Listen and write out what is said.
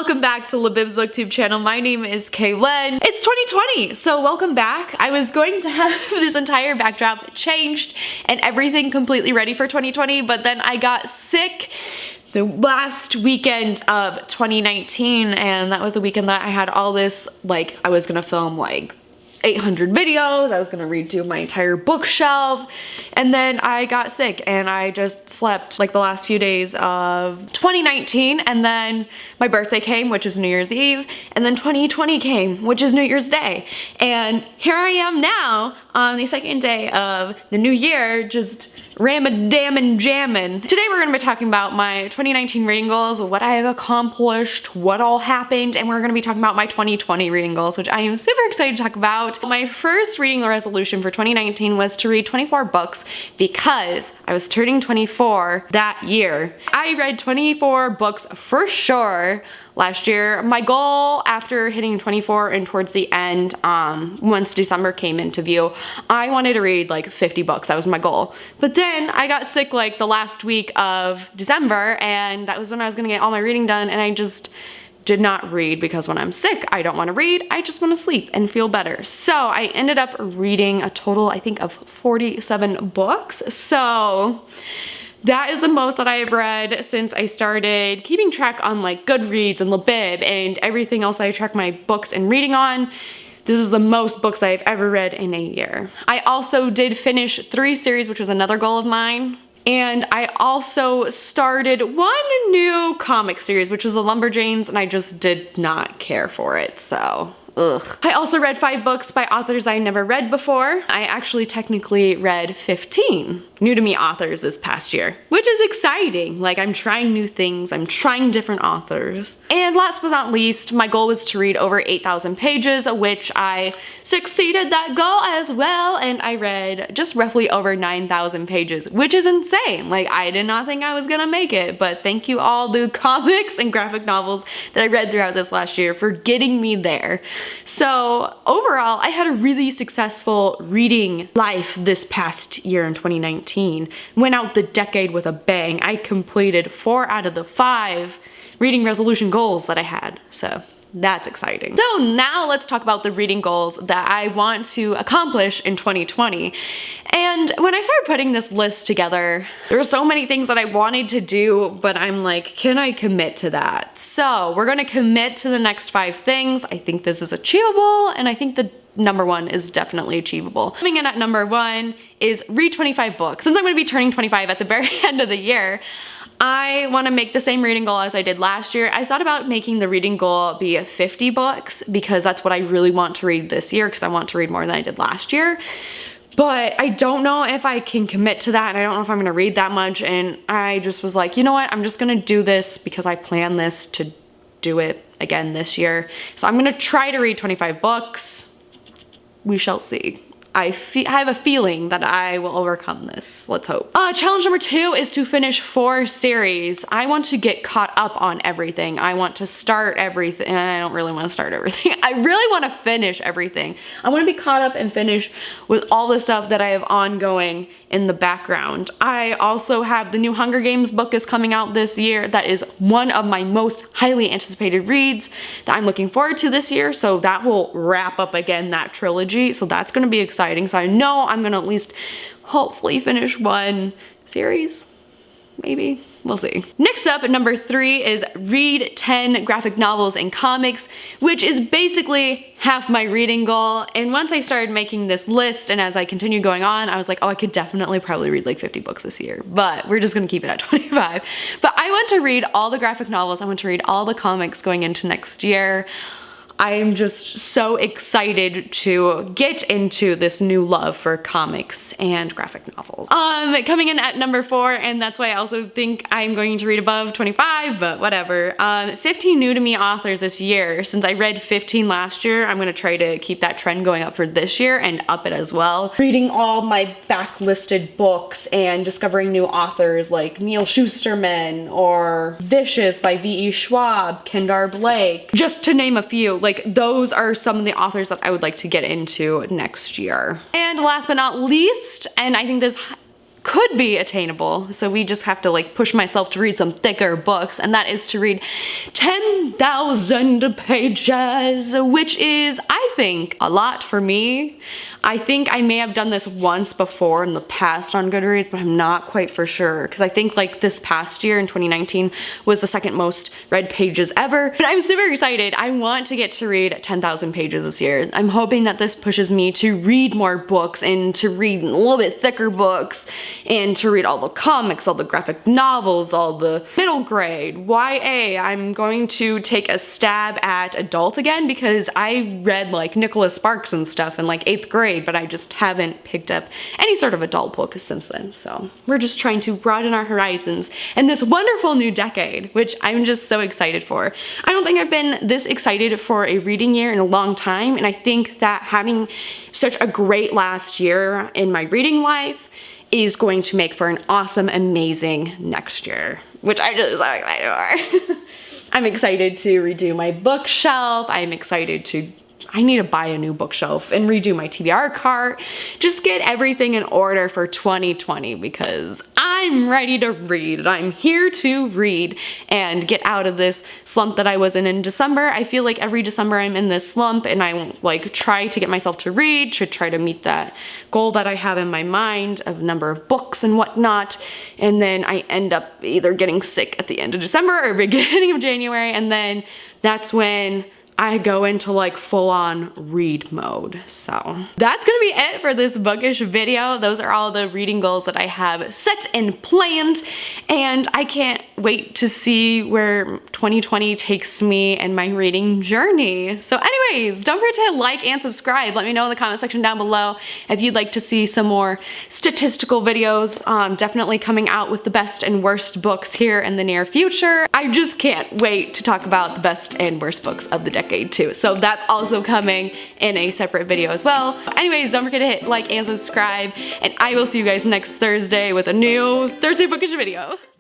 welcome back to Libib's booktube channel. My name is Kaylin. It's 2020, so welcome back. I was going to have this entire backdrop changed and everything completely ready for 2020, but then I got sick the last weekend of 2019, and that was a weekend that I had all this, like, I was gonna film like 800 videos, I was gonna redo my entire bookshelf, and then I got sick and I just slept like the last few days of 2019, and then my birthday came, which is New Year's Eve, and then 2020 came, which is New Year's Day, and here I am now on the second day of the new year, just ram-a-dammin' jammin'. Today we're gonna be talking about my 2019 reading goals, what I have accomplished, what all happened, and we're gonna be talking about my 2020 reading goals, which I am super excited to talk about. My first reading resolution for 2019 was to read 24 books because I was turning 24 that year. I read 24 books for sure last year. My goal after hitting 24 and towards the end, once December came into view, I wanted to read like 50 books. That was my goal. But then I got sick like the last week of December, and that was when I was gonna get all my reading done, and I just did not read because when I'm sick, I don't want to read. I just want to sleep and feel better. So I ended up reading a total, I think, of 47 books. So that is the most that I have read since I started keeping track on like Goodreads and Libib and everything else that I track my books and reading on. This is the most books I've ever read in a year. I also did finish 3 series, which was another goal of mine. And I also started one new comic series, which was the Lumberjanes, and I just did not care for it, so ugh. I also read 5 books by authors I never read before. I actually technically read 15 new to me authors this past year, which is exciting. Like, I'm trying new things, I'm trying different authors. And last but not least, my goal was to read over 8,000 pages, which I succeeded that goal as well, and I read just roughly over 9,000 pages, which is insane. Like, I did not think I was gonna make it, but thank you all the comics and graphic novels that I read throughout this last year for getting me there. So overall, I had a really successful reading life this past year in 2019. Went out the decade with a bang. I completed 4 out of the 5 reading resolution goals that I had. So that's exciting. So now let's talk about the reading goals that I want to accomplish in 2020. And when I started putting this list together, there were so many things that I wanted to do, but I'm like, can I commit to that? So we're gonna commit to the next 5 things. I think this is achievable, and I think the number 1 is definitely achievable. Coming in at number 1 is read 25 books. Since I'm gonna be turning 25 at the very end of the year, I want to make the same reading goal as I did last year. I thought about making the reading goal be 50 books because that's what I really want to read this year, because I want to read more than I did last year. But I don't know if I can commit to that, and I don't know if I'm going to read that much, and I just was like, you know what, I'm just going to do this because I plan this to do it again this year. So I'm going to try to read 25 books. We shall see. I have a feeling that I will overcome this. Let's hope. Challenge number 2 is to finish 4 series. I want to get caught up on everything. I want to start everything. I don't really want to start everything. I really want to finish everything. I want to be caught up and finish with all the stuff that I have ongoing in the background. I also have the new Hunger Games book is coming out this year. That is one of my most highly anticipated reads that I'm looking forward to this year. So that will wrap up again that trilogy. So that's going to be exciting. So I know I'm gonna at least hopefully finish 1 series, maybe. We'll see. Next up, number 3 is read 10 graphic novels and comics, which is basically half my reading goal. And once I started making this list, and as I continued going on, I was like, oh, I could definitely probably read like 50 books this year, but we're just gonna keep it at 25. But I want to read all the graphic novels, I want to read all the comics going into next year. I am just so excited to get into this new love for comics and graphic novels. Coming in at number 4, and that's why I also think I'm going to read above 25, but whatever. 15 new to me authors this year. Since I read 15 last year, I'm gonna try to keep that trend going up for this year and up it as well. Reading all my backlisted books and discovering new authors like Neil Shusterman or Vicious by V.E. Schwab, Kendar Blake, just to name a few. Like, those are some of the authors that I would like to get into next year. And last but not least, and I think this could be attainable. So we just have to like push myself to read some thicker books, and that is to read 10,000 pages, which is, I think, a lot for me. I think I may have done this once before in the past on Goodreads, but I'm not quite for sure, because I think like this past year in 2019 was the second most read pages ever. But I'm super excited. I want to get to read 10,000 pages this year. I'm hoping that this pushes me to read more books and to read a little bit thicker books and to read all the comics, all the graphic novels, all the middle grade, YA. I'm going to take a stab at adult again because I read like Nicholas Sparks and stuff in like 8th grade, but I just haven't picked up any sort of adult book since then. So we're just trying to broaden our horizons in this wonderful new decade, which I'm just so excited for. I don't think I've been this excited for a reading year in a long time, and I think that having such a great last year in my reading life is going to make for an awesome, amazing next year, which I'm just so excited for. I'm excited to redo my bookshelf. I need to buy a new bookshelf and redo my TBR cart. Just get everything in order for 2020 because I'm ready to read. I'm here to read and get out of this slump that I was in December. I feel like every December I'm in this slump and I like try to get myself to read, to try to meet that goal that I have in my mind of number of books and whatnot. And then I end up either getting sick at the end of December or beginning of January, and then that's when I go into like full-on read mode. So that's gonna be it for this bookish video. Those are all the reading goals that I have set and planned, and I can't wait to see where 2020 takes me and my reading journey. So anyways, don't forget to like and subscribe. Let me know in the comment section down below if you'd like to see some more statistical videos. Definitely coming out with the best and worst books here in the near future. I just can't wait to talk about the best and worst books of the decade too. So that's also coming in a separate video as well. Anyways, don't forget to hit like and subscribe, and I will see you guys next Thursday with a new Thursday bookish video.